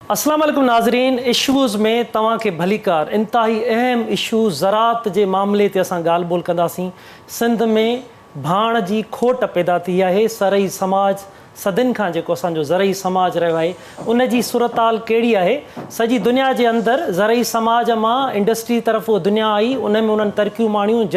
अस्सलाम वालेकुम नाज़रीन। इशूज़ में तव्हां खे भलीकार इंतहाई अहम इशू ज़रात जे मामले ते असां ॻाल्हि ॿोल कंदासीं। सिंध में भाण जी खोट पैदा थी आहे। सरई समाज सदियुनि खां जेको असांजो ज़रई समाज रहियो आहे उन जी सूरताल कहिड़ी आहे। सॼी दुनिया जे अंदरि ज़रई समाज मां इंडस्ट्री तरफ़ दुनिया आई, उन में उन्हनि तरक़ियूं माणियूं,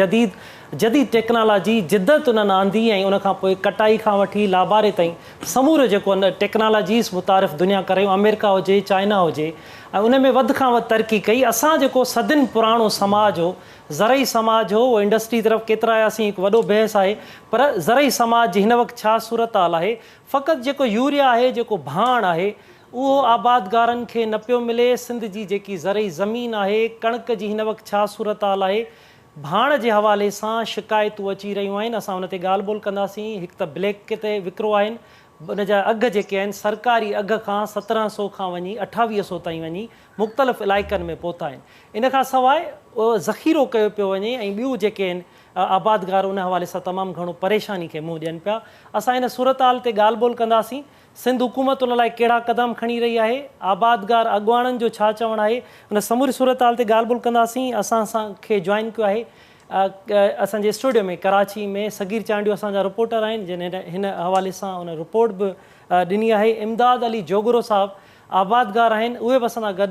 जदीद टेक्नोलॉजी जिदत उन्हनि आंदी ऐं उन खां पोइ कटाई खां वठी लाबारे ताईं समूरो जेको टेक्नोलॉजीस मुतारिफ़ दुनिया करे, अमेरिका हुजे चाइना हुजे, ऐं उन में वधि खां वधि तरक़ी कई। असां जेको सदियुनि पुराणो समाज हो, ज़रई समाज हो, उहो इंडस्ट्री तरफ़ केतिरा आयासीं, हिकु वॾो बहस आहे। पर ज़रई समाज जी हिन वक़्तु छा सूरत हाल आहे? फ़क़ति जेको यूरिया आहे, जेको भाण आहे, उहो आबादगारनि खे न पियो मिले। सिंध जी जेकी ज़रई ज़मीन आहे, कणिक जी हिन वक़्तु छा सूरत हाल आहे? भाण जे हवाले सां शिकायतूं अची रहियूं आहिनि। असां हुन ते ॻाल्हि ॿोल कंदासीं। हिकु त ब्लैक ते विकिरो आहिनि, उन जा अघ जेके आहिनि सरकारी अघ खां 1700 खां वञी 2800 ताईं वञी मुख़्तलिफ़ इलाइक़नि में पहुता आहिनि। इन खां सवाइ उहो ज़ख़ीरो कयो पियो वञे ऐं ॿियूं जेके आहिनि आबादगार उन हवाले सां तमामु घणो परेशानी खे मुंहुं ॾियनि पिया। असां हिन सूरत हाल ते ॻाल्हि ॿोल कंदासीं। सिंध हुकूमत उन लाइ कहिड़ा क़दम खणी रही आहे, आबादगार अॻुवाणनि जो छा चवणु आहे, उन समूरी सूरत हाल ते ॻाल्हि ॿोल कंदासीं। असांखे जॉइन कयो आहे असांजे स्टूडियो में कराची में सगीर चांडियो असांजा रिपोर्टर आहिनि, जिन हिन हवाले सां उन रिपोर्ट बि ॾिनी आहे। इमदाद अली जोगरो साहिबु आबादगार आहिनि, उहे बि असां सां गॾु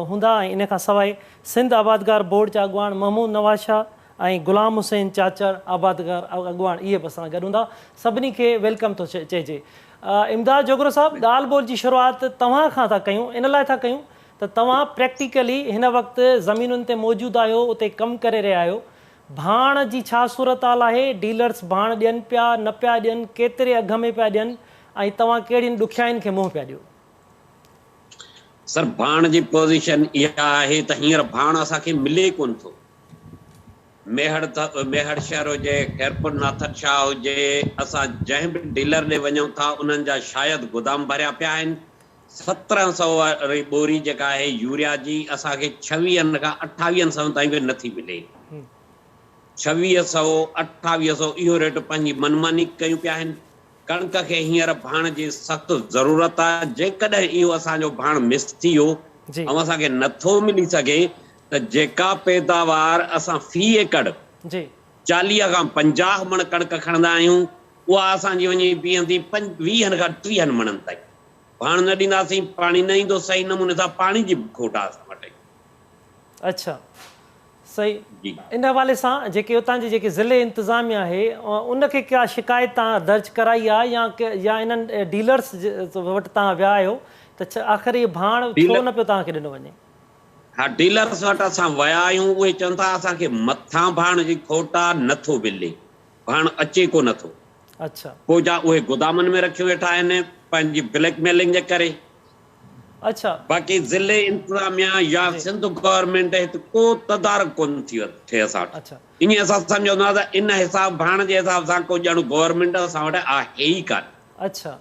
हूंदा। ऐं इन खां सवाइ सिंध आबादगार बोर्ड जा अॻुवान महमूद नवाज़ शाह ऐं ग़ुलाम हुसैन चाचर आबादगार अॻुवान, इहे बि असां सां गॾु हूंदा। सभिनी खे वेलकम थो चइजे। इमदाद जोगरो साहिबु, ॻाल्हि ॿोल जी शुरूआति तव्हां खां था कयूं। इन लाइ था कयूं त तव्हां प्रैक्टिकली हिन वक़्तु ज़मीनुनि ते मौजूदु आहियो, उते कमु करे रहिया आहियो। भाण जी छा सूरत हाल आहे? डीलर्स भाण ॾियनि पिया, न पिया ॾियनि, केतिरे अघ में पिया ॾियनि, ऐं तव्हां कहिड़ियुनि ॾुखियाईनि खे मुंहुं पिया ॾियो? सर, भाण जी पोज़ीशन इहा आहे त हींअर भाण असांखे मिले कोन थो। मेहर शहर हुजे, खैरपुर नाथर शाह हुजे, असां जंहिं बि डीलर ॾे वञूं था उन्हनि जा शायदि गोदाम भरिया पिया आहिनि। 1700 वारी ॿोरी जेका आहे यूरिया जी असांखे 2600 खां 2800 ताईं बि नथी मिले। 2600 2800 इहो रेट पंहिंजी मनमानी कयूं पिया आहिनि। कणिक खे हींअर भाण जी सख़्तु ज़रूरत आहे। जेकॾहिं इहो असांजो भाण मिस थी वियो ऐं असांखे नथो मिली सघे त जेका पैदावार असां फी एकड़ 40 खां 50 मण कणिक खणंदा आहियूं, उहा असांजी वञी बीहंदी 20 खां 30 मणनि ताईं। भाण न ॾींदासीं, पाणी न ईंदो सही नमूने सां, पाणी जी खोट आहे असां वटि। अच्छा, सही। इन हवाले सां जेके उतां जी जेके ज़िले इंतिज़ामिया आहे उनखे क्या शिकायत तव्हां दर्ज कराई आहे, या इन्हनि डीलर्स वटि तव्हां विया आहियो त आख़िर इहे भाण छो न पियो तव्हांखे ॾिनो वञे? हा, डीलर्स वटि असां विया आहियूं। उहे चवनि था असांखे मथां भाण जी खोट आहे, नथो मिले, भाण अचे को नथो। अच्छा, पोइ जा उहे गोदामनि में रखियो वेठा आहिनि पंहिंजी ब्लैकमेलिंग जे करे। अच्छा, बाक़ी ज़िले इंतिज़ामिया या सिंध गवर्नमेंट हिते को तदारक कोन थी थिए असां वटि। अच्छा, ईअं असां सम्झंदा त इन हिसाब भाण जे हिसाब सां को ॼण गवर्नमेंट असां वटि आहे ई कान। अच्छा,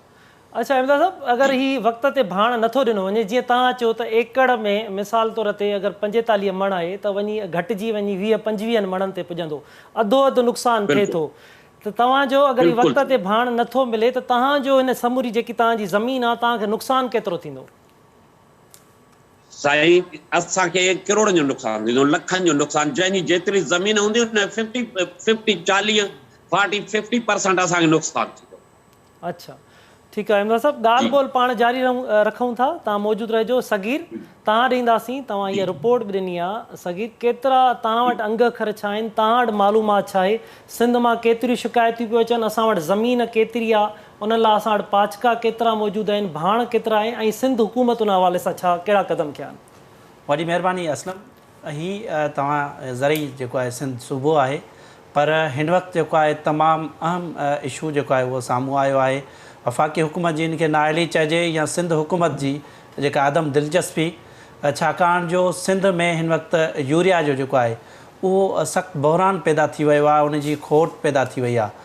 अच्छा। इमदाद साहिबु, अगरि ही वक़्त ते भाण नथो ॾिनो वञे, जीअं तव्हां चयो त एकड़ में मिसाल तौर ते अगरि 45 मण आहे त वञी घटिजी वञी 20-25 मणनि ते पुॼंदो, अधो अधु नुक़सानु थिए थो। त तव्हांजो अगरि वक़्त ते भाण नथो मिले त तव्हांजो हिन समूरी जेकी तव्हांजी ज़मीन आहे, तव्हांखे नुक़सानु केतिरो थींदो? साईं, असांखे करोड़नि जो नुक़सानु थींदो, लखनि जो नुक़सानु। जंहिंजी जेतिरी ज़मीन हूंदी न 50% असांखे नुक़सानु थींदो। अच्छा, ठीकु आहे इमदाद साहिबु, ॻाल्हि ॿोल पाण जारी रखूं था। तव्हां मौजूदु रहिजो। सगीर, तव्हां ॾींदासीं, तव्हां इहा रिपोर्ट बि ॾिनी आहे। सगीर, केतिरा तव्हां वटि अंग ख़र्च आहिनि, तव्हां वटि मालूमात छा आहे? सिंध मां केतिरियूं शिकायतूं पियूं अचनि, असां वटि ज़मीन केतिरी आहे, उन लाइ असां वटि पाचका केतिरा मौजूदु आहिनि, भाण केतिरा आहिनि, ऐं सिंध हुकूमत उन हवाले सां छा कहिड़ा क़दम कया आहिनि? वॾी महिरबानी असलम। हीअ तव्हां ज़रई जेको आहे सिंध सूबो आहे, पर हिन वक़्तु जेको आहे तमामु अहम इशू जेको आहे उहो साम्हूं आयो आहे। वफ़ाक़ी हुकूमत जी हिनखे नाअहली चइजे या सिंध हुकूमत जी जेका आदम दिलचस्पी, छाकाणि जो सिंध में हिन वक़्तु यूरिया जो जेको आहे उहो सख़्तु बहिरान पैदा थी वियो आहे, उनजी खोट पैदा थी वई आहे।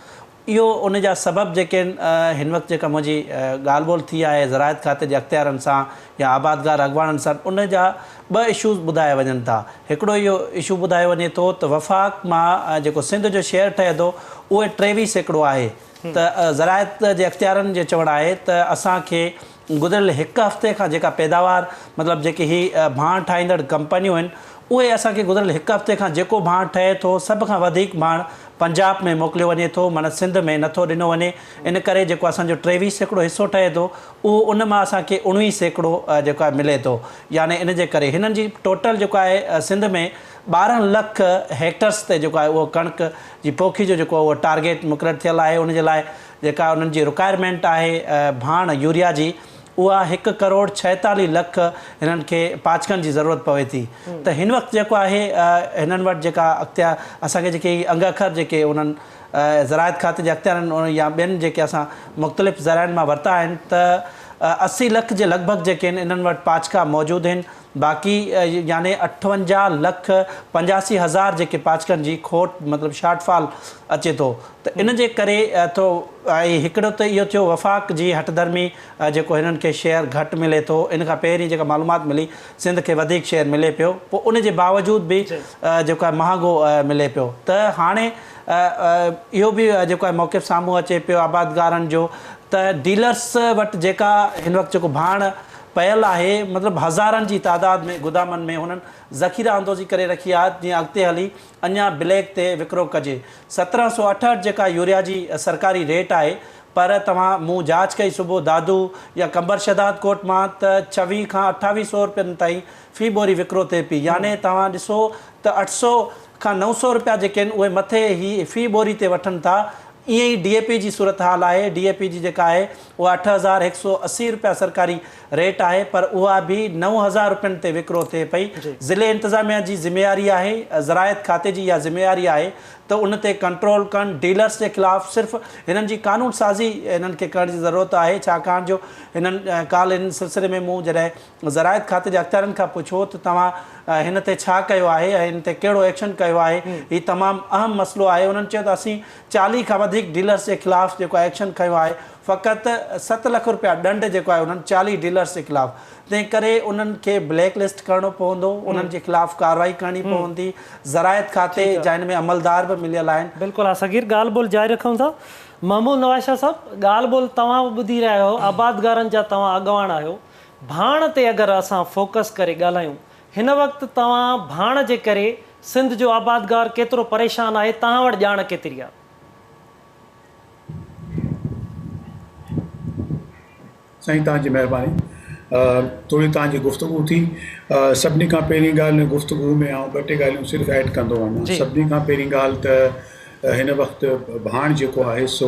इहो उन जा सबबु जेके आहिनि, हिन वक़्तु जेका मुंहिंजी ॻाल्हि ॿोल थी आहे ज़रायत खाते जे अख़्तियारनि सां या आबादगार अॻुवाणनि सां, उन जा 2 इशूज़ ॿुधाए वञनि था। हिकिड़ो इहो इशू ॿुधायो वञे थो त वफ़ाक़ मां जेको सिंध जो शेयर ठहे थो उहे 23 एकड़ आहे। त ज़रायत जे अख़्तियारनि जे चवणु आहे त असांखे गुज़िरियल हिकु हफ़्ते खां जेका पैदावार मतिलबु जेके ही भाण ठाहींदड़ कंपनियूं आहिनि उहे असांखे गुज़िरियल हिकु हफ़्ते खां जेको भाण ठहे थो सभ खां वधीक भाण पंजाब में मोकिलियो वञे थो, माना सिंध में नथो ॾिनो वञे। इन करे जेको असांजो 23% हिसो ठहे थो उहो उन मां असांखे 19% जेको आहे मिले थो। यानी इन जे करे हिननि जी टोटल जेको आहे सिंध में 12 लख हेक्टर्स ते जेको आहे उहो कणिक जी पोखी जो जेको उहो टारगेट मुक़ररु थियल आहे। उन जे लाइ जेका उन्हनि जी रिक्वायरमेंट आहे भाण यूरिया जी उहा 1,46,00,000 हिननि खे पाचकनि जी ज़रूरत पवे थी। त हिन वक़्तु जेको आहे हिननि वटि जेका अख़्तियार असांखे जेके अंग अखर जेके उन्हनि ज़रायत खाते जे अख़्तियार आहिनि या ॿियनि जेके असां मुख़्तलिफ़ ज़राइनि मां वरिता आहिनि त 80 लख जे लॻभॻि जेके आहिनि इन्हनि वटि पाचका मौजूदु आहिनि। बाक़ी यानी 58,85,000 जेके पाचकनि जी खोट मतिलबु शॉर्टफॉल अचे थो। त इन जे करे थो ऐं हिकिड़ो त इहो थियो वफ़ाक़ जी हठधर्मी जेको हिननि खे शेयर घटि मिले थो। इन खां पहिरीं जेका मालूमात मिली सिंध खे वधीक शेयर मिले पियो, पोइ उन जे बावजूदि बि जेको आहे महांगो मिले पियो। त हाणे इहो बि जेको आहे मौक़िफ़ साम्हूं अचे पियो आबादगारनि जो त डीलर्स वटि जेका हिन वक़्तु जेको भाण पयल आहे मतिलबु हज़ारनि जी तादाद में गुदामनि में हुननि ज़ख़ीरा अंदोज़ी करे रखी आहे जीअं अॻिते हली अञा ब्लैक ते विकिरो कजे। 1768 जेका यूरिया जी सरकारी रेट आहे, पर तव्हां मूं जांच कई सुबुह दादू या कंबर शदाद कोट मां त 26 खां 2800 रुपयनि ताईं फ़ी बोरी विकिरो थिए पई। यानी तव्हां ॾिसो त 800 खां 900 रुपया जेके आहिनि उहे मथे ई फ़ी बोरी ते वठनि था। ईअं ई DAP जी सूरत हाल आहे। DAP जी जेका आहे उहा 8,180 रुपया सरकारी रेट आहे, पर उहा बि 9,000 रुपयनि ते विकिरो थिए पई। ज़िले इंतिज़ामिया जी ज़िम्मेवारी आहे, ज़रायत खाते जी इहा ज़िम्मेवारी आहे त उन ते कंट्रोल कनि। डीलर्स जे ख़िलाफ़ु सिर्फ़ु हिननि जी कानून साज़ी हिननि खे करण जी ज़रूरत आहे। छाकाणि जो हिननि काल इन सिलसिले में मूं जॾहिं ज़रायत खाते जे अख़्तियारनि खां पुछो त तव्हां हिन ते छा कयो आहे ऐं हिन ते कहिड़ो एक्शन कयो आहे, हीउ तमामु अहम मसइलो आहे। उन्हनि चयो त असीं 40 खां वधीक डीलर्स जे ख़िलाफ़ु जेको एक्शन खयो आहे। फ़क़ति 7 लख रुपया ॾंड जेको आहे उन्हनि 40 डीलर्स जे ख़िलाफ़ु। तंहिं करे उन्हनि खे ब्लैक लिस्ट करणो पवंदो, उन्हनि जे ख़िलाफ़ु कार्रवाई करणी पवंदी। ज़रायत खाते जा हिन में अमलदार बि मिलियल आहिनि। बिल्कुलु आहे सगीर, ॻाल्हि ॿोल जारी रखूं था। महमूद नवाज़ शाह साहब, ॻाल्हि ॿोल तव्हां बि ॿुधी रहिया आहियो, आबादगारनि जा तव्हां अॻवान आहियो। भाण ते अगरि असां फोकस करे ॻाल्हायूं, हिन वक़्तु तव्हां भाण जे करे सिंध जो आबादगार केतिरो परेशान आहे, तव्हां वटि ॼाण केतिरी आहे? साईं तव्हांजी महिरबानी। थोरी तव्हांजी गुफ़्तगू थी। सभिनी खां पहिरीं ॻाल्हि गुफ़्तगू में आउं 2 टे ॻाल्हियूं सिर्फ़ु ऐड कंदो वञां। सभिनी खां पहिरीं ॻाल्हि त हिन वक़्तु भाण जेको आहे सो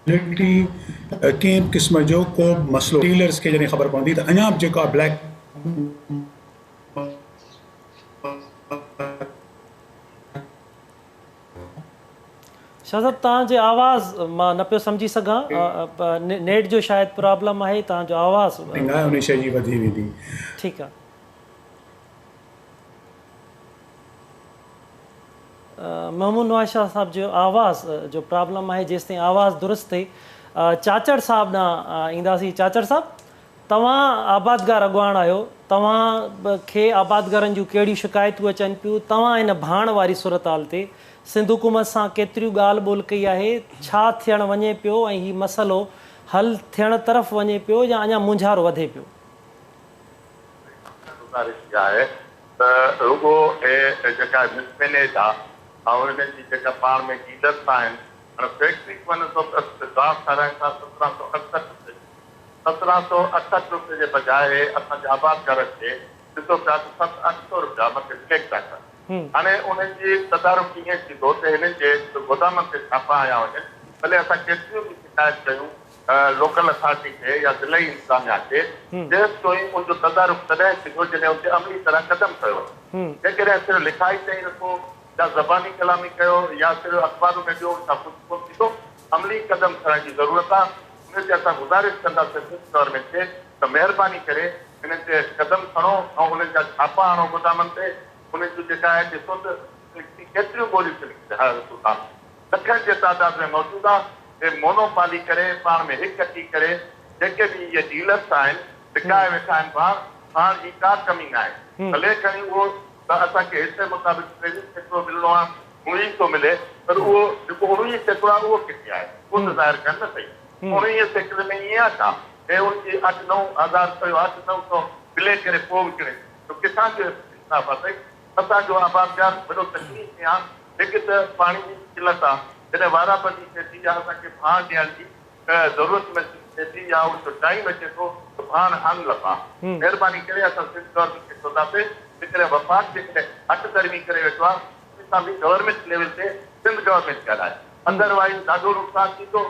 कंहिं क़िस्म जो को मसइलो डीलर्स खे जॾहिं ख़बर पवंदी त अञा बि जेको आहे ब्लैक शाह साहब तव्हांजी आवाज़ मां न पियो सम्झी सघां, नेट जो शायदि प्रॉब्लम आहे, तव्हांजो आवाज़ उन शइ जी वधी वेंदी। ठीकु आहे। महमूद नवाज़ शाह साहब जो आवाज़ जो प्रॉब्लम आहे, जेसिताईं आवाज़ दुरुस्त थिए चाचड़ साहब ॾांहुं ईंदासीं। चाचड़ साहब, तव्हां आबादगार अॻवान आहियो, तव्हां खे आबादगारनि जूं कहिड़ियूं शिकायतूं अचनि पियूं? तव्हां हिन भाण वारी सूरत हाल ते सिंध हुकूमत सां केतिरियूं ॻाल्हि ॿोल कई आहे? छा थियणु वञे पियो ऐं हीउ मसइलो हल थियण तरफ़ वञे पियो या अञा मुंझारो वधे पियो? गुज़ारिश आहे त रुगो जेका मिसमैनेज आहे ऐं हिननि जी जेका पाण में डीलर्स आहिनि, हाणे फैक्ट्री वञो त ड्राफ्ट ठाराइनि था 1768 रुपये जे बजाए असांजे आबादगार खे ॾिसो पिया त 700-800 रुपया मथे ब्लैक था कनि। हाणे उन्हनि जी तदारुक कीअं थींदो त हिननि जे गोदामनि ते छापा आया वञनि। भले असां केतिरियूं बि शिकायत कयूं लोकल अथॉरिटी खे या ज़िलई इंतिज़ामिया खे, जेसि ताईं उनजो तदारुक तॾहिं थींदो जॾहिं उते अमली तरह क़दम कयो। जेकॾहिं सिर्फ़ु लिखाई ताईं रखो या ज़बानी कलामी कयो या सिर्फ़ु अख़बार में ॾियो या कुझु कोन थींदो, अमली क़दम खणण जी ज़रूरत आहे। उन ते असां गुज़ारिश कंदासीं गवर्नमेंट खे त महिरबानी करे हिननि ते क़दम खणो ऐं उन्हनि जा छापा हणो गोदामनि ते। उन्हनि जूं जेका आहे ॾिसो त केतिरियूं ॿोलियूं लखनि जे तादाद में मौजूदु आहे। हे मोनोपाली करे पाण में हिकु थी करे जेके बि इहे डीलर्स आहिनि विकाए वेठा आहिनि भाण जी का कमी न आहे। भले खणी उहो त असांखे हिसे मुताबिक़ 2300 मिलणो आहे, 1900 मिले, पर उहो जेको 19 सैकिड़ो आहे उहो किथे आहे, उहो त ज़ाहिर कनि न सही। 19 सैकिड़े में ईअं आहे छा हे उनजी 8-9 हज़ार कयो, 8-900 मिले करे पोइ विकिणे, त किथां जो इंसाफ़ आहे साईं? असांजो आबादगार वॾो तकलीफ़ में आहे। हिकु त पाणी जी किल्लत आहे, जॾहिं वाराबंदी थिए थी या असांखे भाण ॾियण जी ज़रूरत महसूस थिए थी या उहो टाइम अचे थो त भाण आन लफ़ा। महिरबानी करे असां सिंध गवर्नमेंट खे चवंदासीं जेकॾहिं वफ़ाक़ जेकॾहिं हथ धर्मी करे वेठो आहे उन सां बि गवर्नमेंट लेवल ते सिंध गवर्नमेंट ॻाल्हाए, अदरवाइज़ ॾाढो नुक़सानु थींदो।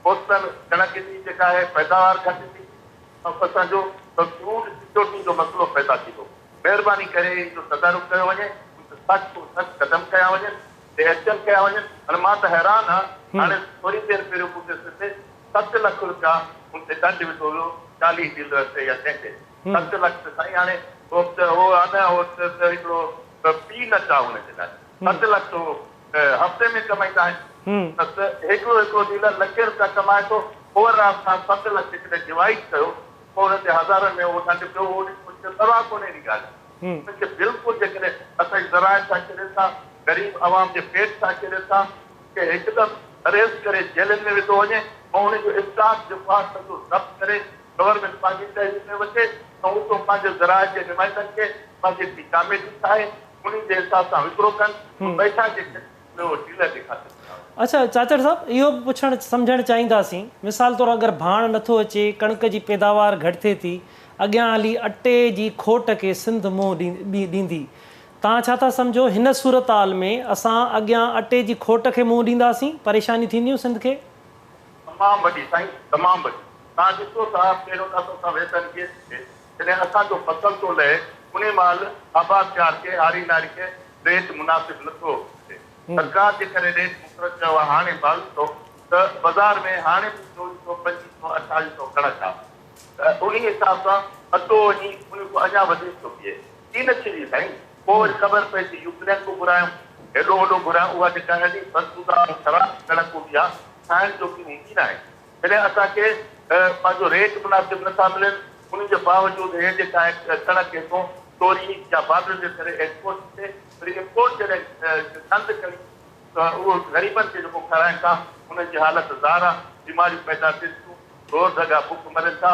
होतन कणक जी जेका आहे पैदावार घटि थी, असांजो फूड सिक्योरिटी जो मसइलो पैदा थींदो। महिरबानी करे इहो तदारुक कयो वञे, सख़्तु सख़्तु क़दम कया वञनि, एक्शन कया वञनि। हाणे मां त हैरान आहियां, हाणे थोरी देरि पहिरियों ॿुधियुसि 7 लख रुपया हुन ते दंड विधो हुयो 40 डीलर ते या कंहिंखे 7 लख साईं। हाणे उहो आहे न हिकिड़ो पी न चा हुनजे लाइ 7 लख हफ़्ते में कमाईंदा आहिनि, त हिकिड़ो डीलर लखे रुपया कमाए थो, ओवर सां 7 लख जेकॾहिं डिवाइड कयो पोइ हुन ते हज़ारनि में उहो दंड पियो, उहो परवाह कोन्हे अहिड़ी ॻाल्हि। उनखे बिल्कुलु जेकॾहिं असांजी ज़राइत सां किरे था, ग़रीब आवाम जे पेट सां किरे था, कि हिकदमि अरेस्ट करे जेलनि में विधो वञे ऐं हुनजो स्टाफ जेको आहे सॼो ज़ब्त करे गवर्नमेंट पंहिंजी तहरीर में वठे ऐं उहो पंहिंजे ज़राइत जे नुमाइंदनि खे पंहिंजी टिकामेटी ठाहे उन जे हिसाब सां विकिरो कनि, पैसा जेके डीलर ॾेखारे। अच्छा चाचड़ साहब, इहो पुछणु सम्झणु चाहींदासीं, मिसाल तौरु अगरि भाण नथो अचे, कणक जी पैदावार घटि थिए थी, अॻियां हली अटे जी खोट खे सिंध मुंहुं ॾींदी, तव्हां छा था सम्झो हिन सूरत हाल में असां अॻियां अटे जी खोट खे मुंहुं ॾींदासीं, परेशानी थींदियूं सिंध खे? तमामु वॾी साईं, तमामु वॾी। तव्हां ॾिसो था पहिरियों त असां वेतन खे जॾहिं असांजो फसल थो लहे उन महिल आबादकार खे हारी नारी खे रेट मुनासिबु नथो थिए, सरकार जे करे रेट मुक़ररु कयो आहे। हाणे 2200 त बाज़ार में हाणे 2400 2500 2800 कणक आहे, त उन हिसाब सां अटो वञी उनखां अञा वधीक थो थिए। थी न छिड़ी साईं, पोइ वरी ख़बर पए थी यूक्रेन खां घुरायूं, हेॾो वॾो घुरायूं, उहा जेका हेॾी बदबूदार ऐं ख़राबु कणक हूंदी आहे खाइण जो की हूंदी न आहे। जॾहिं असांखे पंहिंजो रेट मुनासिबु नथा मिलनि, उनजे बावजूदि हे जेका आहे कणक हितां चोरी या बादल जे करे एक्सपोर्ट थिए, वरी इम्पोर्ट जॾहिं बंदि करी त उहो ग़रीबनि खे जेको खाराइनि था उन्हनि जी हालत ज़ार आहे, बीमारियूं पैदा थियनि थियूं, ज़ोर जॻह बुख मरनि था,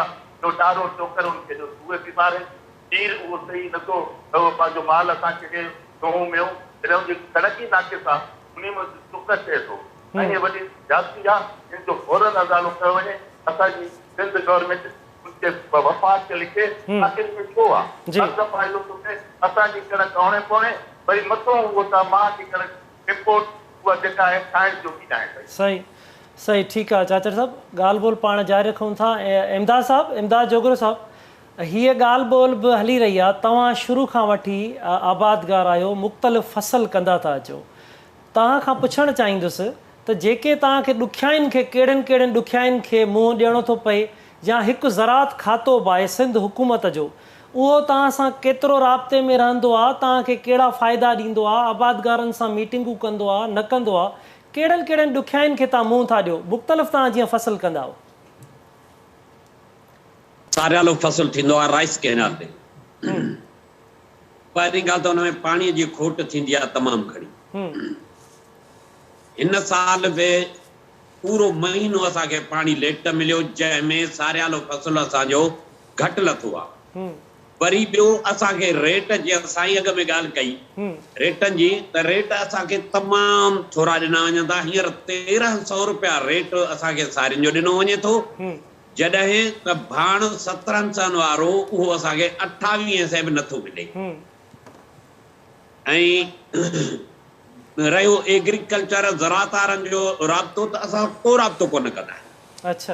टारो चोकर उनखे जो उहे बीमार आहिनि, खीर उहो सही नथो पंहिंजो माल असांखे ॾे गहूं मेंहूं, जॾहिं उनजी कणक ई नाक़िस आहे उन में चुक थिए थो ऐं इहे वॾी जाती आहे। इन जो फौरन अज़ालो कयो वञे, असांजी सिंध गवर्नमेंट उनखे वफ़ाक़ खे लिखे आख़िर में छो आहे फ़ाइदो थो थिए, असांजी कणक औणे पौणे वरी मथां उहो त मां जी कणक इम्पोर्ट उहा जेका आहे खाइण जो बि न आहे। सही सही, ठीकु आहे चाचड़ साहब, ॻाल्हि ॿोल पाण जारी रखूं था। इमदाद साहब, इमदाद जोगरो साहब, हीअ ॻाल्हि ॿोल बि हली रही आहे, तव्हां शुरू खां वठी आबादगार आहियो, मुख़्तलिफ़ फसल कंदा था अचो, तव्हां खां पुछणु चाहींदुसि त जेके तव्हांखे ॾुखियाईनि खे कहिड़ियुनि कहिड़ियुनि ॾुखियाईनि खे मुंहुं ॾियणो थो पए, या हिकु ज़रात खातो बि आहे सिंध हुकूमत जो, उहो तव्हां सां केतिरो राब्ते में रहंदो आहे, तव्हांखे कहिड़ा फ़ाइदा ॾींदो आहे, आबादगारनि सां मीटिंगूं कंदो आहे न कंदो आहे, कहिड़नि कहिड़नि ॾुखियाईनि खे तव्हां मुंहुं था ॾियो, मुख़्तलिफ़ तव्हां जीअं फसल कंदा आहियो? सारियालो फसल थींदो आहे राइस कैनाल ते। पहिरीं ॻाल्हि त हुन में पाणीअ जी खोट थींदी आहे तमामु घणी। हिन साल बि पूरो महीनो असांखे पाणी लेट मिलियो, जंहिंमें सारियालो फसल असांजो घटि लथो आहे। वरी ॿियो असांखे रेट जी साईं अॻ में ॻाल्हि कई रेटनि जी, त रेट असांखे तमामु थोरा ॾिना वञनि था। हींअर 1300 रुपया रेट असांखे सारियुनि जो ॾिनो वञे थो, जॾहिं त भाण 1700 वारो उहो असांखे 2800 बि नथो मिले। ऐं रहियो एग्रीकल्चर ज़रात वारनि जो राब्तो, त असां को राब्तो कोन कंदा आहियूं। अच्छा,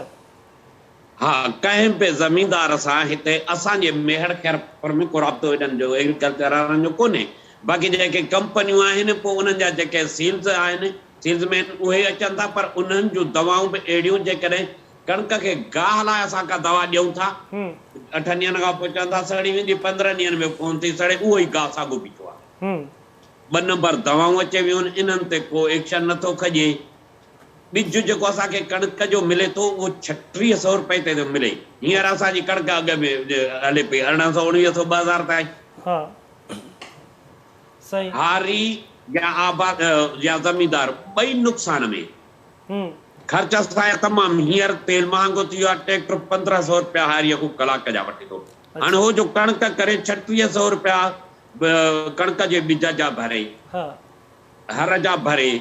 हा, कंहिं बि ज़मीनदार सां हिते असांजे मेहर ख़ैर में को राब्तो हेॾनि जो एग्रीकल्चर वारनि जो कोन्हे। बाक़ी जेके कंपनियूं आहिनि पोइ उन्हनि जा जेके सील्स आहिनि, सेल्समैन उहे अचनि था, पर उन्हनि जूं दवाऊं बि अहिड़ियूं जेकॾहिं कणक खे गाह लाइ असां का दवा ॾियूं था 8 ॾींहंनि खां पोइ चवनि था सड़ी वेंदी, 15 ॾींहंनि में कोन थी सड़े, उहो ई गाह साॻियो बीठो आहे। 2 नंबर दवाऊं अचे वियूं आहिनि, इन्हनि ते को एक्शन नथो खॼे। ॿिज जेको असांखे कणक जो मिले थो उहो 3600 रुपए ते थो मिले। हींअर असांजी कणक अॻ में हले पई 1800 1900 2000 ताईं। हा सही। हारी या आबाद या ज़मींदार ॿई नुक़सान में। ख़र्च असांजा तमामु, हींअर तेल महांगो थी वियो आहे, ट्रैक्टर 1500 रुपया हारीअ खां कलाक जा वठे थो। हाणे हो जो कणक करे 3600 रुपया कणक जे ॿिज जा भरे, हर जा भरे,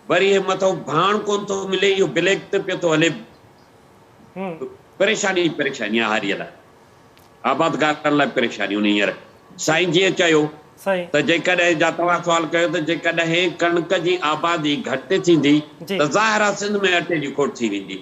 वरी हे मथो भाण कोन थो मिले, इहो ब्लैक ते पियो थो हले। परेशानी परेशानी आहे हारीअ लाइ, आबादगारनि लाइ परेशानी हुन। हींअर साईं जीअं चयो त जेकॾहिं जा तव्हां सुवाल कयो त जेकॾहिं कणक जी आबादी घटि थींदी त ज़ाहिर आहे सिंध में अटे जी खोट थी वेंदी।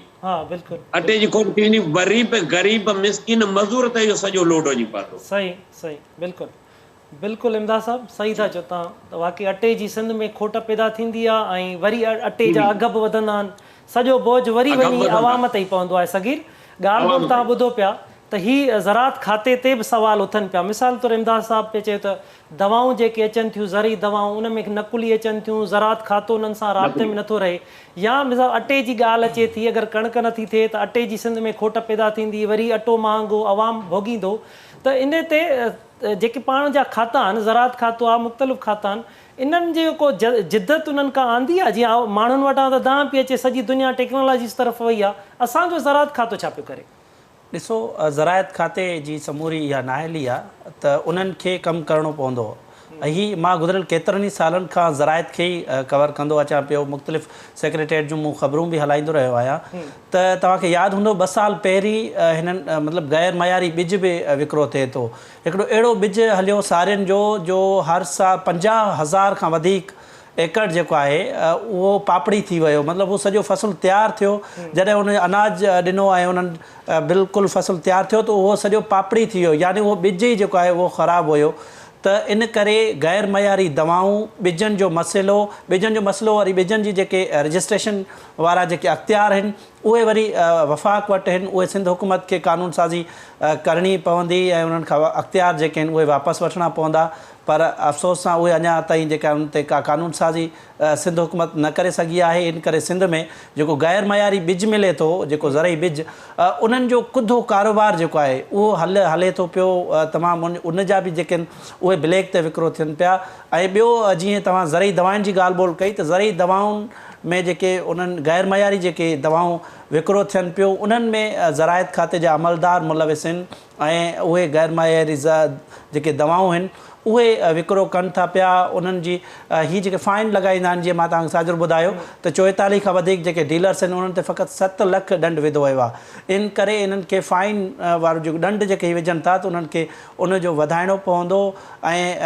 अटे जी खोट थी वेंदी, वरी बि ग़रीब मिसकिन मज़दूर ते इहो सॼो लोड वञी पवंदो। सही सही, बिल्कुलु बिल्कुलु इमदाद साहब सही था चओ तव्हां। त वाक़ई अटे जी सिंध में खोट पैदा थींदी आहे ऐं वरी अटे जा अघ बि वधंदा आहिनि, सॼो बोझ वरी वञी अवाम ते ई पवंदो आहे। सगीर ॻाल्हि ॿोल तव्हां ॿुधो पिया त हीअ ज़रात खाते ते बि सवाल उथनि पिया। मिसाल तौरु इमदाद साहब पिए चयो त दवाऊं जेके अचनि थियूं, ज़री दवाऊं, उन में नकुली अचनि थियूं, ज़रात खातो उन्हनि सां राब्ते में नथो रहे। या मिसाल अटे जी ॻाल्हि अचे थी, अगरि कणक नथी थिए त अटे जी सिंध में खोट पैदा थींदी, वरी अटो महांगो, अवाम भोगींदो। त इन ते जेके पाण जा खाता आहिनि, ज़रात खातो आहे, मुख़्तलिफ़ खाता आहिनि, इन्हनि जो को जिदत उन्हनि खां आंदी आहे? जीअं माण्हुनि वटां त दांह पई अचे, सॼी दुनिया टेक्नोलॉजी तरफ़ वई आहे, असांजो ज़रात खातो छा पियो करे? ॾिसो, ज़रायत खाते जी समूरी इहा नाहेली आहे त उन्हनि खे कमु करिणो पवंदो। ऐं हीअ मां गुज़िरियल केतिरनि ई सालनि खां ज़रायत खे ई कवर कंदो अचां पियो। मुख़्तलिफ़ सेक्रेटेरिएट जूं मूं ख़बरूं बि हलाईंदो रहियो आहियां। त तव्हांखे यादि हूंदो 2 साल पहिरीं हिननि मतिलबु ग़ैर मयारी ॿिज बि विकिरो थिए थो। हिकिड़ो अहिड़ो ॿिज हलियो सारियुनि जो हर साल 50,000 खां वधीक एकड़ जेको आहे उहो पापड़ी थी वियो। मतिलबु उहो सॼो फ़सुलु तयारु थियो, जॾहिं उन अनाज ॾिनो ऐं उन्हनि बिल्कुलु फ़सुलु तयारु थियो त उहो सॼो पापड़ी थी वियो, यानी उहो ॿिज ई जेको आहे उहो ख़राबु हुयो। त इन करे गैर मयारी दवाऊं, ॿिजनि जो मसइलो वरी ॿिजनि जी जेके रजिस्ट्रेशन वारा जेके अख़्तियार आहिनि उहे वरी वफ़ाक़ वटि आहिनि, उहे सिंध हुकूमत खे क़ानून साज़ी करणी पवंदी ऐं उन्हनि खां अख़्तियार जेके आहिनि उहे वापसि वठणा पवंदा। पर अफ़सोस सां उहे अञा ताईं जेका उन ते का क़ानून साज़ी सिंध हुकूमत न करे सघी आहे। इन करे सिंध में जेको गैर मयारी ॿिज मिले थो, जेको ज़रई ॿिज, उन्हनि जो कुधो कारोबार जेको आहे उहो हले थो पियो। तमामु उन जा बि जेके आहिनि उहे ब्लैक ते विकिरो थियनि पिया। ऐं ॿियो, जीअं तव्हां ज़रई दवाउनि जी ॻाल्हि ॿोल कई, त ज़रई दवाउनि में जेके उन्हनि गैर मयारी जेके दवाऊं विकिरो थियनि पियो, उन्हनि में ज़रायत खाते जा अमलदार मुलविस आहिनि ऐं उहे गैर मयारी जेके दवाऊं आहिनि उहे विकिरो कनि था पिया। उन्हनि जी हीअ जेके फाइन लॻाईंदा आहिनि, जीअं मां तव्हांखे साजर ॿुधायो त 44 खां वधीक जेके डीलर्स आहिनि उन्हनि ते फ़क़ति 7 लख ॾंड विधो वियो आहे। इन करे इन्हनि खे फाइन वारो जेको ॾंड जेके विझनि था त उन्हनि खे उनजो वधाइणो पवंदो। ऐं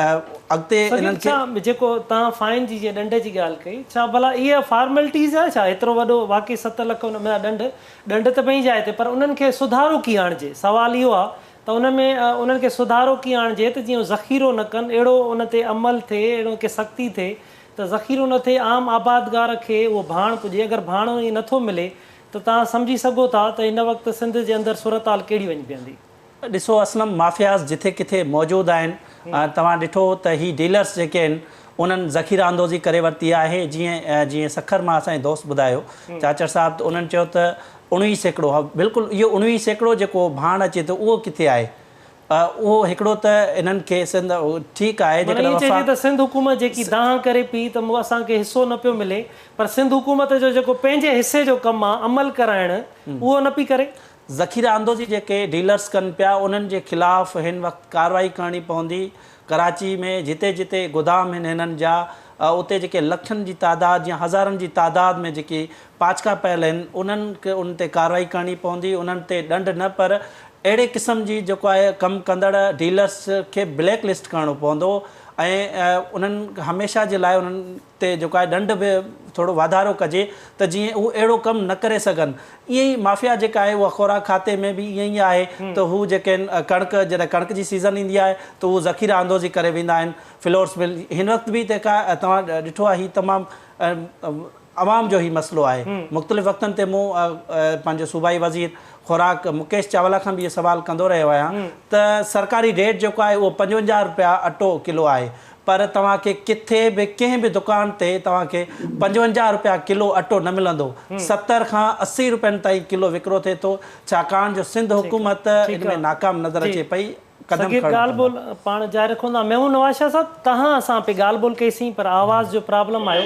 अॻिते इन्हनि खे जेको तव्हां फाइन जी जीअं ॾंड जी ॻाल्हि कई, छा भला इहा फॉर्मेलिटीज़ आहे छा? एतिरो वॾो वाक़ई 7 लख उन में ॾंड त पंहिंजी जाइ ते, पर उन्हनि खे सुधारो कीअं आणिजे? सवाल इहो आहे त उन में उन्हनि खे सुधारो कीअं आणिजे त जीअं ज़ख़ीरो न कनि, अहिड़ो उन ते अमल थिए, अहिड़ो की सख़्ती थिए त ज़ख़ीरो न थिए, आम आबादगार खे उहो भाण पुॼे। अगरि भाण ईअं नथो मिले त तव्हां सम्झी सघो था त हिन वक़्तु सिंध जे अंदरि सूरत-हाल कहिड़ी वञी पवंदी। ॾिसो, असलम माफ़ियाज़ जिथे किथे मौजूदु आहिनि। तव्हां ॾिठो त ही डीलर्स जेके आहिनि उन्हनि ज़ख़ीरा अंदोज़ी करे वरिती आहे। जीअं सखर मां असांजे दोस्त ॿुधायो चाचर साहब, त उन्हनि चयो त 19% बिल्कुलु इहो 19% जेको भाण अचे थो उहो किथे आहे? उहो हिकिड़ो त इन्हनि खे सिंध ठीकु आहे, जेकॾहिं सिंध हुकूमत जेकी दाह करे पई त असांखे हिसो न पियो मिले, पर सिंध हुकूमत जो जेको पंहिंजे हिसे जो कमु आहे अमल कराइण, उहो न पई करे। ज़ख़ीरा अंदोज़ी जेके डीलर्स कनि पिया उन्हनि जे ख़िलाफ़ु हिन वक़्तु कार्रवाई करणी पवंदी। कराची में जिते जिते गोदाम आहिनि हिननि जा, उते जेके लखनि जी तादाद या हज़ारनि जी तादाद में जेके पाचका पयल आहिनि उन्हनि खे उन ते कार्रवाई करणी पवंदी। उन्हनि ते ॾंड न, पर अहिड़े क़िस्म जी जेको आहे कमु कंदड़ डीलर्स खे ब्लैक लिस्ट करणो पवंदो ऐं उन्हनि हमेशह जे लाइ उन्हनि ते जेको आहे ॾंड बि थोरो वाधारो कजे त जीअं उहे अहिड़ो कमु न करे सघनि। ईअं ई माफ़िया जेका आहे उहा ख़ोराक खाते में बि ईअं ई आहे त हू जेके आहिनि जॾहिं कणिक जी सीज़न ईंदी आहे त उहो ज़ख़ीरा अंदोज़ी करे वेंदा आहिनि। फ्लोर्स बिल हिन वक़्तु बि जेका तव्हां ॾिठो आहे, हीउ तमामु आवाम जो ई मसइलो आहे। मुख़्तलिफ़ वक़्तनि ते मूं पंहिंजो सूबाई वज़ीर ख़ुराक मुकेश चावला खां बि इहो सुवाल कंदो रहियो आहियां त सरकारी रेट जेको आहे उहो 55 रुपया अटो किलो आहे, पर तव्हांखे किथे बि कंहिं बि दुकान ते तव्हांखे 55 रुपया किलो अटो न मिलंदो। 70 खां 80 रुपयनि ताईं किलो विकिरो थिए थो, छाकाणि जो सिंध हुकूमत इन में नाकाम नज़र अचे पई। क़दम ॻाल्हि ॿोल पाण जारी रखूं था। महमूद नवाज़ शाह साहब, तव्हां असां पे ॻाल्हि ॿोल कईसीं पर आवाज़ जो प्रॉब्लम आयो।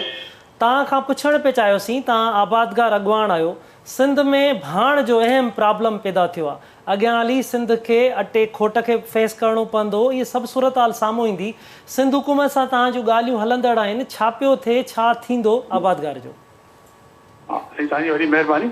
तव्हां खां पुछण पे चाहियोसीं, तव्हां आबादगार अॻुवाण आहियो, सिंध में भाण जो अहम प्रॉब्लम पैदा थियो आहे। अॻियां हली सिंध खे अटे खोट खे फेस करणो पवंदो। इहे सभु सूरत हाल साम्हूं ईंदी। सिंध हुकूमत सां तव्हां जूं ॻाल्हियूं हलंदड़ आहिनि, छा पियो थिए, छा थींदो आबादगार जो? तव्हांजी वॾी महिरबानी।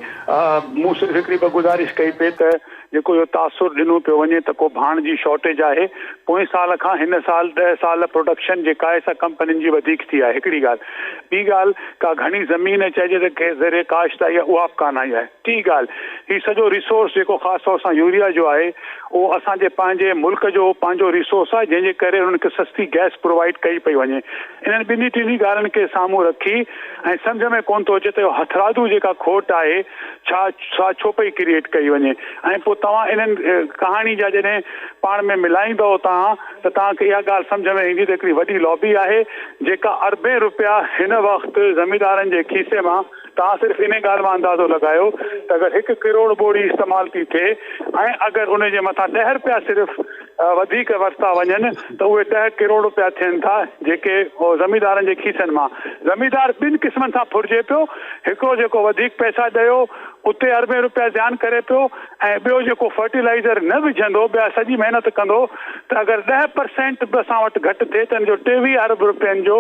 मूं सिर्फ़ु हिकिड़ी ॿ गुज़ारिश कई पे त जेको इहो तासुर ॾिनो पियो वञे त को भाण जी शॉर्टेज आहे। पोएं साल खां हिन साल 10 साल प्रोडक्शन जेका आहे सा कंपनियुनि जी वधीक थी आहे, हिकिड़ी ॻाल्हि। ॿी ॻाल्हि, का घणी ज़मीन चइजे त ज़रिए काश्त आहे, उहा बि कान आई आहे। टी ॻाल्हि, हीउ सॼो रिसोर्स जेको ख़ासि तौर सां यूरिया जो आहे, उहो असांजे पंहिंजे मुल्क जो पंहिंजो रिसोर्स आहे, जंहिंजे करे उन्हनि खे सस्ती गैस प्रोवाइड कई पई वञे। इन्हनि ॿिन्ही टिनी ॻाल्हियुनि खे साम्हूं रखी ऐं सम्झ में कोन थो अचे त हथरादू जेका खोट आहे छा छो पई क्रिएट कई वञे। ऐं पोइ तव्हां इन्हनि कहाणी जा जॾहिं पाण में मिलाईंदव तव्हां त तव्हांखे इहा ॻाल्हि सम्झ में ईंदी त हिकिड़ी वॾी लॉबी आहे जेका अरबे रुपया हिन वक़्तु ज़मींदारनि जे खीसे मां, तव्हां सिर्फ़ु इन ॻाल्हि मां अंदाज़ो लॻायो त अगरि 1 करोड़ ॿोड़ी इस्तेमालु थी थिए ऐं अगरि उन जे मथां 10 रुपया सिर्फ़ु वधीक वरिता वञनि त उहे 10 करोड़ रुपया थियनि था, जेके ज़मींदारनि जे खीसनि मां। ज़मींदार ॿिनि क़िस्मनि सां फुरिजे पियो। हिकिड़ो जेको वधीक पैसा ॾियो उते अरबे रुपया ध्यानु करे पियो, ऐं ॿियो जेको फर्टिलाइज़र न विझंदो, ॿिया सॼी महिनत कंदो, त अगरि 10% बि असां वटि घटि थिए त हिन जो 23 अरब रुपयनि जो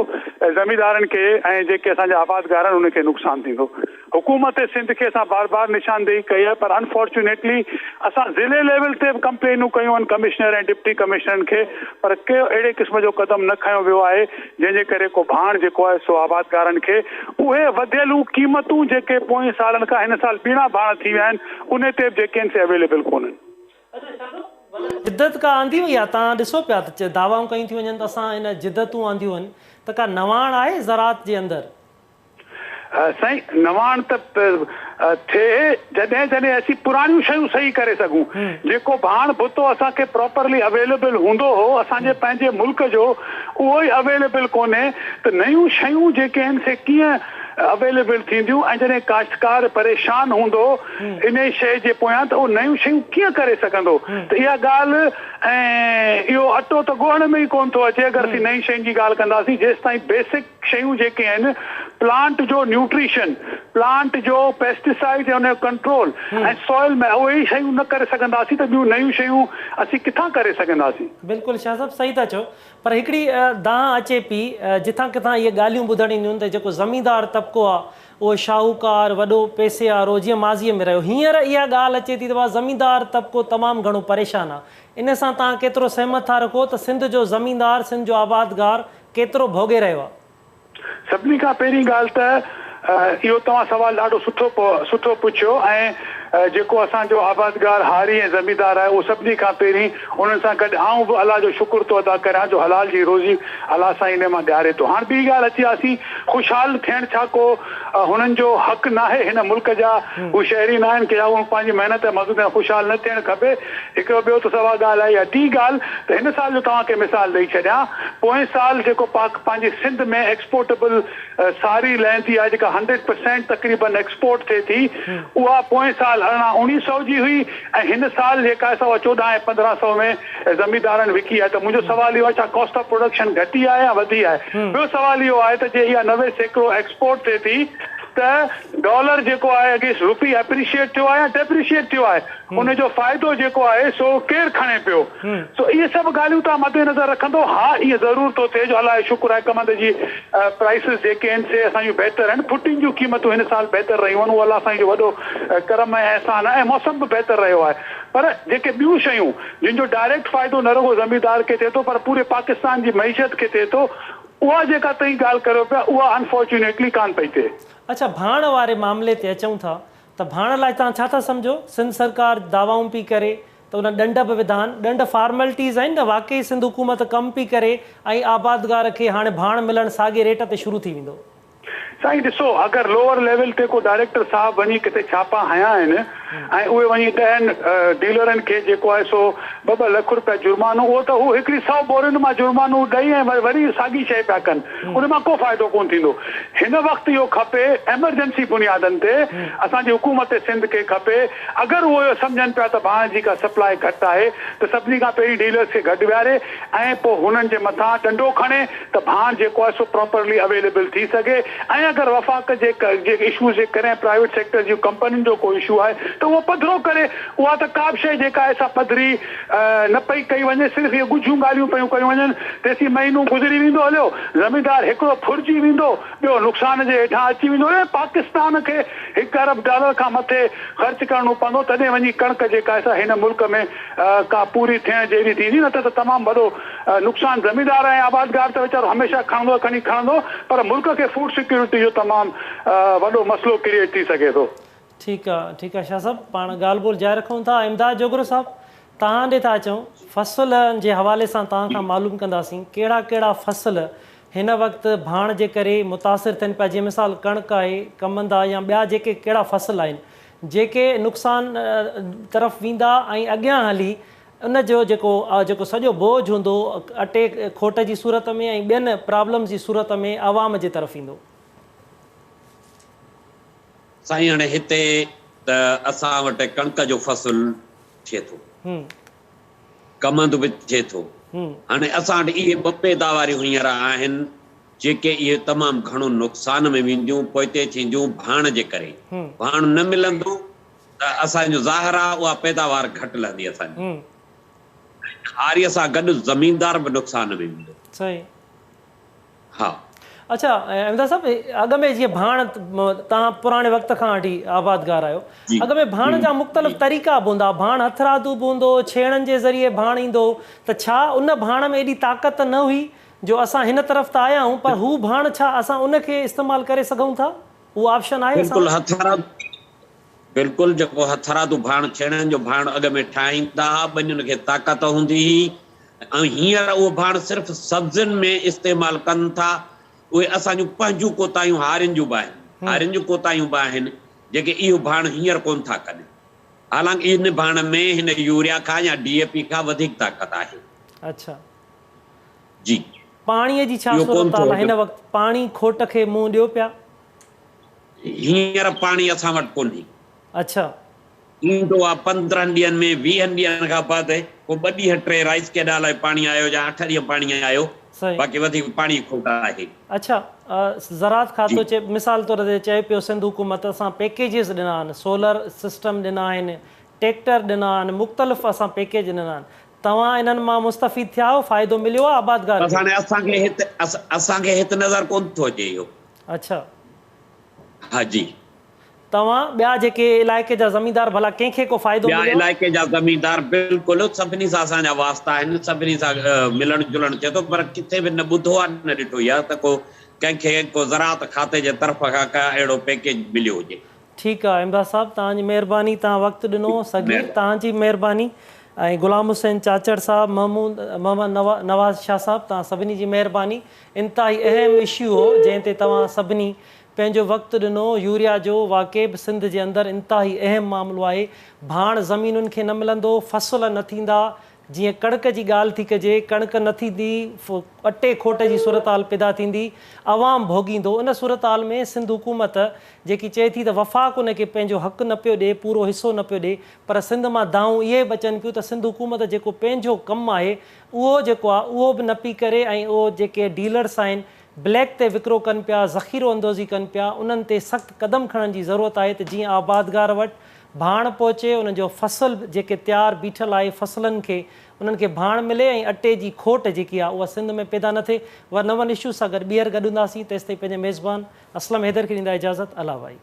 ज़मींदारनि खे ऐं जेके असांजा आबादगार आहिनि उनखे नुक़सानु थींदो। हुकूमत सिंध खे असां बार बार निशानदेही कई आहे, पर अनफॉर्चुनेटली असां ज़िले लेवल ते बि कंप्लेनूं कयूं आहिनि कमिश्नर ऐं डिप्टी कमिश्नरनि खे, पर के अहिड़े क़िस्म जो क़दम न खयो वियो आहे जंहिंजे करे को भाण जेको आहे सो आबादगारनि खे उहे वधियलूं क़ीमतूं जेके पोएं सालनि खां हिन साल ॿीणा भाण थी विया आहिनि उन ते बि जेके आहिनि से अवेलेबल कोन्हनि। जिदत का आंदी हुई आहे? तव्हां ॾिसो पिया त दावाऊं कयूं थी वञनि त असां हिन जिदतूं आंदियूं आहिनि, त का नवाण आहे ज़रात जे अंदरि? साईं, नवाण त थिए जॾहिं जॾहिं असीं पुराणियूं शयूं सही करे सघूं। जेको भाण भुतो असांखे प्रॉपरली अवेलेबल हूंदो हो असांजे पंहिंजे मुल्क जो, उहो ई अवेलेबल कोन्हे, त नयूं शयूं जेके आहिनि से कीअं अवेलेबल थींदियूं। ऐं जॾहिं काश्तकार परेशान हूंदो इन शइ जे पोयां त उहो नयूं शयूं कीअं करे सघंदो। त इहा ॻाल्हि ऐं इहो अटो त ॻोहण में ई कोन थो अचे अगरि असीं नई शयुनि जी ॻाल्हि कंदासीं। जेसि ताईं बेसिक शयूं जेके आहिनि, प्लांट जो न्यूट्रिशन, प्लांट जो पेस्टिसाइड ऐं हुनजो कंट्रोल ऐं सॉइल में उहे ई शयूं न करे सघंदासीं त ॿियूं नयूं शयूं असीं किथां करे सघंदासीं। बिल्कुलु शाह साहब सही था चओ, पर हिकिड़ी दांह अचे पई जिथां किथां इहे ॻाल्हियूं ॿुधण ईंदियूं आहिनि त जेको ज़मींदार तबिको आहे उहो शाहूकार वॾो पैसे वारो जीअं माज़ीअ में रहियो, हींअर इहा ॻाल्हि अचे थी त ज़मींदार तबिको तमामु घणो परेशान आहे। इन सां तव्हां केतिरो सहमत था रखो त सिंध जो ज़मींदार, सिंध जो आबादगार केतिरो भोॻे रहियो आहे? सभिनी खां पहिरीं ॻाल्हि त इहो तव्हां सुवाल ॾाढो सुठो पुछियो। ऐं जेको असांजो आबादगार हारी ऐं ज़मींदार आहे उहो सभिनी खां पहिरीं उन्हनि सां गॾु आऊं बि अलाह जो शुक्र थो अदा करियां जो हलाल जी रोज़ी अलाह सां इन मां ॾियारे थो। हाणे ॿी ॻाल्हि अची वियासीं ख़ुशहाल थियणु छा को हुननि जो हक़ न आहे? हिन मुल्क जा हू शहरी न आहिनि की हू पंहिंजी महिनत मज़दूर सां ख़ुशहाल न थियणु खपे? हिकिड़ो ॿियो त सवा ॻाल्हि आहे। टी ॻाल्हि त हिन साल जो तव्हांखे मिसाल ॾेई छॾियां, पोएं साल जेको पंहिंजी सिंध में एक्सपोर्टेबल सारी लहंदी आहे जेका 100% तक़रीबन एक्सपोर्ट थिए थी, उहा पोएं साल 1900 जी हुई ऐं हिन साल जेका आहे 14 ऐं 1500 में ज़मींदारनि विकी आहे। त मुंहिंजो सवाल इहो आहे, छा कॉस्ट ऑफ प्रोडक्शन घटी आहे या वधी आहे? ॿियो सवाल इहो आहे त जे इहा 90% एक्सपोर्ट थिए थी त डॉलर जेको आहे अगेंस्ट रुपी एप्रिशिएट थियो आहे या डेप्रिशिएट थियो आहे, उनजो फ़ाइदो जेको आहे सो केरु खणे पियो? सो इहे सभु ॻाल्हियूं तव्हां मद्देनज़र रखंदो। हा, इहो ज़रूर थो थिए जो अलाह जो शुक्र आहे कमंद जी प्राइसिस जेके आहिनि से असांजूं बहितर आहिनि। फुटिंग जूं क़ीमतूं हिन साल बहितर रहियूं आहिनि, उहो अलाह साईं जो वॾो करम ऐं अहसान आहे। ऐं मौसम बि बहितर रहियो आहे। पर जेके ॿियूं शयूं जिन जो डायरेक्ट फ़ाइदो न रुॻो ज़मींदार खे थिए थो पर पूरे पाकिस्तान जी मईशत खे थिए थो, उहा जेका तव्हीं ॻाल्हि करियो पिया उहा अनफॉर्चुनेटली कान पई थिए। अच्छा, भाण वारे मामले ते अचूं था त भाण लाइ तव्हां छा था सम्झो? सिंध सरकार दावाऊं पई करे त उन ॾंड बि विधान, ॾंड फॉर्मेलिटीज़ आहिनि न? वाकई सिंध हुकूमत कमु पई करे ऐं आबादगार खे हाणे भाण मिलणु साॻे रेट ते शुरू थी वेंदो? साईं ॾिसो, अगरि लोअर लेवल ते को डायरेक्टर साहब वञी किथे छापा हया आहिनि ऐं उहे वञी 10 डीलरनि खे जेको आहे सो $2 लख जुर्मानो, उहो त हू हिकिड़ी 100 बोरियुनि मां जुर्मानो ॾेई ऐं वरी साॻी शइ पिया कनि, उन मां को फ़ाइदो कोन थींदो। हिन वक़्तु इहो खपे एमरजेंसी बुनियादनि ते असांजी हुकूमत सिंध खे खपे, अगरि उहे सम्झनि पिया त भाण जी का सप्लाई घटि आहे त सभिनी खां पहिरीं डीलर्स खे गॾु विहारे ऐं पोइ हुननि जे मथां डंडो खणे त भाण जेको आहे सो प्रॉपरली अवेलेबल थी सघे। ऐं अगरि वफ़ाक़ जे इशू जे करे प्राइवेट सेक्टर जूं कंपनियुनि जो को इशू आहे त उहो पधरो करे, उहा त का बि शइ जेका आहे सा पधरी न पई कई वञे, सिर्फ़ु इहे गुझियूं ॻाल्हियूं पयूं कयूं वञनि, तेसीं महीनो गुज़री वेंदो हलियो, ज़मीनदार हिकिड़ो फुरिजी वेंदो, ॿियो नुक़सान जे हेठां अची वेंदो। पाकिस्तान खे $1 अरब खां मथे ख़र्च करणो पवंदो, तॾहिं वञी कणिक जेका आहे सा हिन मुल्क में का पूरी थियण जहिड़ी थींदी, न त तमामु वॾो नुक़सानु ज़मीनदार ऐं आबादगार त वीचारो हमेशह खणंदो, पर मुल्क खे फूड सिक्योरिटी जो तमामु वॾो मसइलो क्रिएट थी सघे थो। ठीकु आहे शाह साहब, पाण ॻाल्हि ॿोल जारी रखूं था। इमदाद जोगरो साहब, तव्हां ॾे था अचूं, फसल जे हवाले सां तव्हां खां मालूम कंदासीं कहिड़ा कहिड़ा फसल हिन वक़्तु भाण जे करे मुतासिर थियनि पिया, जीअं मिसाल कणिक आहे, कमंद आहे, या ॿिया जेके कहिड़ा फसल आहिनि जेके नुक़सान तरफ़ वेंदा ऐं अॻियां हली उन जो जेको सॼो बोझ हूंदो अटे खोट जी सूरत में ऐं ॿियनि प्रॉब्लम्स जी सूरत में आवाम जे तरफ़ ईंदो। साईं हाणे हिते त असां वटि कणिक जो फसल थिए थो, कमंद बि थिए थो। हाणे असां वटि इहे 2 पैदावारियूं हींअर आहिनि जेके इहे तमामु घणो नुक़सान में वेंदियूं, पोइ थींदियूं भाण जे करे। भाण न मिलंदो त असांजो ज़ाहिर आहे उहा पैदावार घटि लहंदी असांजी, हारीअ सां गॾु ज़मीनदार बि नुक़सान में वेंदो। सही। हा, अच्छा इमदाद साहब, अॻ में जीअं भाण तव्हां पुराणे वक़्त खां वठी आबादगार आहियो, अॻ में भाण जा मुख़्तलिफ़ तरीक़ा बि हूंदा, भाण हथरादू बि हूंदो, छेड़नि जे ज़रिए भाण ईंदो, त छा उन भाण में एॾी ताक़त न हुई जो असां हिन तरफ़ त आया आहियूं, पर हू भाण छा असां उनखे इस्तेमालु करे सघूं था? उहो ऑप्शन आहे? बिल्कुलु जेको हथरादू भाण, छेड़नि जो भाण अॻ में ठाहींदा, ॿिन्हिनि खे ताक़त हूंदी हुई, ऐं हींअर उहो भाण सिर्फ़ु सब्ज़ियुनि में इस्तेमालु कनि था। उहे असांजूं पंहिंजूं कोताहियूं हारियुनि जूं बि आहिनि, हारियुनि जूं कोताहियूं बि आहिनि जेके इहो भाण हींअर कोन था कनि, हालांकि इन भाण में हिन यूरिया खां या DAP खां वधीक ताक़त आहे। अच्छा जी। पाणीअ जी छा सूरत आहे हिन वक़्तु? पाणी खोट खे मुंहुं ॾियो पिया? हींअर पाणी असां वटि कोन्हे। अच्छा। ईंदो आहे 15 ॾींहंनि में, 20 ॾींहंनि खां बाद, पोइ 2 ॾींहं 3 राइस केनाल लाइ पाणी आयो या 8 ॾींहं पाणी आयो, बाक़ी वधीक पाणी खोट आहे। अच्छा, ज़राअत खातो चए मिसाल तौर ते चए पियो सिंध हुकूमत असां पैकेजिस ॾिना आहिनि, सोलर सिस्टम ॾिना आहिनि, ट्रैक्टर ॾिना आहिनि, मुख़्तलिफ़ असां पैकेज ॾिना आहिनि, तव्हां इन्हनि मां मुस्तफ़ीद थिया आहियो, फ़ाइदो मिलियो आहे आबादगार? असांखे हिते नज़र कोन थो अचे इहो। अच्छा। हा जी। तव्हां ॿिया जेके इलाइक़े जा ज़मीनदार भला कंहिंखे को फ़ाइदो मिलियो? ॿिया इलाइक़े जा ज़मीनदार बिल्कुलु सभिनी सां असांजा वास्ता आहिनि, सभिनी सां मिलणु जुलणु थिए थो, पर किथे बि न ॿुधो आहे न ॾिठो आहे त को कंहिंखे को ज़राअत खाते जे तरफ़ खां का अहिड़ो पैकेज मिलियो हुजे। ठीकु आहे इमदाद साहब, तव्हांजी महिरबानी, तव्हां वक़्तु ॾिनो, सगीर तव्हांजी महिरबानी, ऐं गुलाम हुसैन चाचड़ साहब, मोहम्मद नवाज़ शाह साहब, तव्हां सभिनी जी महिरबानी। इंतिहाई अहम इशू हो जंहिं ते तव्हां सभिनी पंहिंजो वक़्तु ॾिनो। यूरिया जो वाक़ई बि सिंध जे अंदरि इंतिहाई अहम मामिलो आहे। भाण ज़मीनुनि खे न मिलंदो, फसल न थींदा, जीअं कणिक जी ॻाल्हि थी कजे, कणिक न थींदी, अटे खोट जी सूरत हाल पैदा थींदी, अवाम भोगींदो। इन सूरत हाल में सिंध हुकूमत जेकी चए थी त वफ़ाक़ उनखे पंहिंजो हक़ु न पियो ॾिए, पूरो हिसो न पियो ॾिए, पर सिंध मां दाऊं इहे बि अचनि पियूं त सिंध हुकूमत जेको पंहिंजो कमु आहे उहो जेको आहे उहो बि न पई करे, ऐं उहो जेके डीलर्स आहिनि ब्लैक ते विकिरो कनि पिया, ज़ख़ीरो अंदोज़ी कनि पिया, उन्हनि ते सख़्तु क़दम खणण जी ज़रूरत आहे त जीअं आबादगार वटि भाण पहुचे, उन जो फसल जेके तयारु बीठल आहे फसलनि खे उन्हनि खे भाण मिले, ऐं अटे जी खोट जेकी आहे उहा सिंध में पैदा न थिए। नवनि इशू सां गॾु ॿीहर गॾु हूंदासीं, तेसिताईं पंहिंजे मेज़बान असलम हैदर खे ॾींदा इजाज़त। अला भाई।